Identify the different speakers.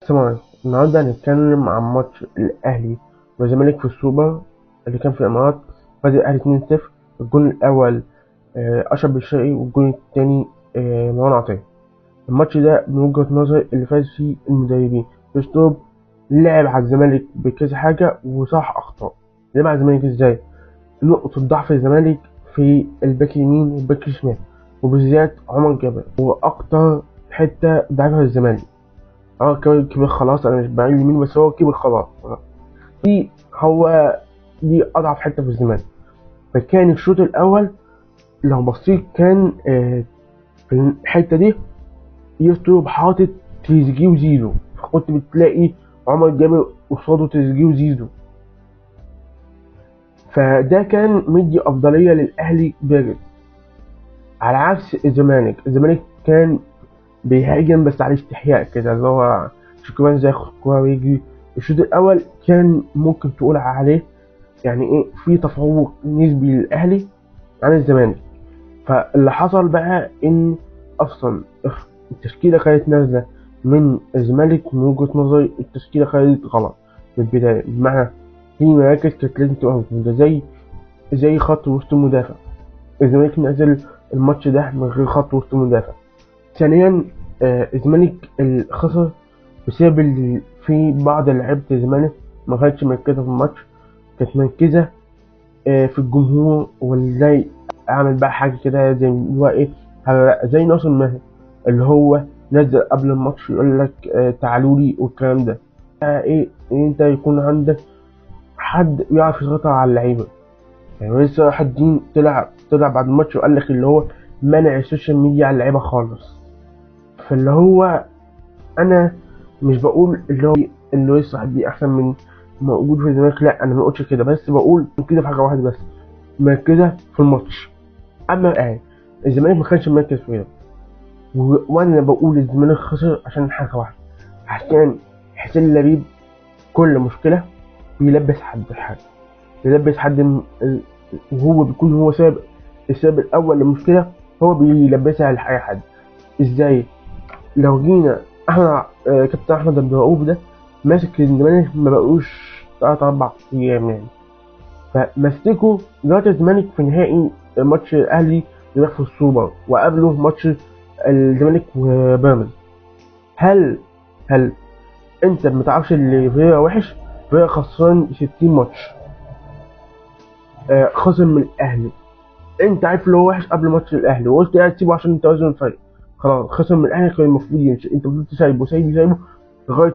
Speaker 1: سمعت النهارده هنتكلم عن ماتش الأهلي والزمالك في السوبر اللي كان في الإمارات. فاز الأهلي 2-0. الجون الأول أشرف بن شرقي، والجون التاني مروان عطية. الماتش ده من وجهة نظري اللي فاز فيه المدربين أسلوب لعب على الزمالك بكذا حاجة وصح أخطاء. لعب على الزمالك إزاي؟ نقطة ضعف الزمالك في الباك اليمين والباك الشمال، وبالذات عمر جابر هو أكتر حتة ضعيفة الزمالك. كبر خلاص، انا مش بعيد يمين بس هو كبر خلاص. دي هو دي اضعف حته في الزمالك. فكان الشوط الاول لو بصيت كان في الحته دي يوتيوب حاطط تريزيجيه وزيزو، فكنت بتلاقي عمر جابر قصاده تريزيجيه وزيزو، فده كان مدي افضليه للاهلي بارد. على عكس الزمالك كان بيهاجم بس على استحياء كده، اللي هو شكرا زي ياخد كورة ويجري. الشوط الأول كان ممكن تقول عليه يعني إيه في تفوق نسبي للأهلي عن الزمالك. فاللي حصل بقى إن أصلا التشكيلة كانت نازلة من الزمالك. من وجهة نظري التشكيلة كانت غلط من البداية، بمعنى في مراكز كانت لازم تبقى موجودة زي خط وسط مدافع. الزمالك نزل الماتش ده من غير خط وسط مدافع. ثانيا الزمالك خسر بسبب في بعض لعيبة الزمالك ما كانتش مركزة في الماتش، كانت مركزة في الجمهور. وازاي اعمل بقى حاجة كده زي اللي هو ايه، زي ناصر ماهر اللي هو نزل قبل الماتش يقول لك تعالوا لي والكلام ده. ايه انت يكون عندك حد يعرف يسيطر على اللعيبة. يعني لسه واحد دين طلع بعد الماتش وقال لك اللي هو منع السوشيال ميديا على اللعيبة خالص. فاللي هو انا مش بقول اللي هو صاحب دي احسن من موجود في الزمالك، لا انا ما بقولش كده، بس بقول كده في حاجه واحده بس، مركزه في الماتش. اما الان الزمالك ما كانش مركز فيها، وانا بقول الزمالك خسر عشان حاجه واحده، عشان حسين لبيب كل مشكله بيلبس حد الحاجه، بيلبس حد وهو بيكون هو السبب الاول للمشكله، هو بيلبسها لاي حد. ازاي؟ لو جينا احنا كابتن احمد عبد الرؤوف ده ماسك الزمالك ما بقوش 3 4 ايام يعني، فمسكوا دلوقتي الزمالك في نهائي ماتش الاهلي اللي في السوبر، وقابله ماتش الزمالك وبيراميدز. هل انت ما تعرفش اللي فيها وحش؟ فيها خسران 60 ماتش، خسر من الاهلي. انت عارف اللي هو وحش قبل ماتش الاهلي وقلت لا تسيبه عشان توازن الفريق. خلاص خسر من الاهلي، كان المفروض يمشي، انت فضلت سايبه لغايه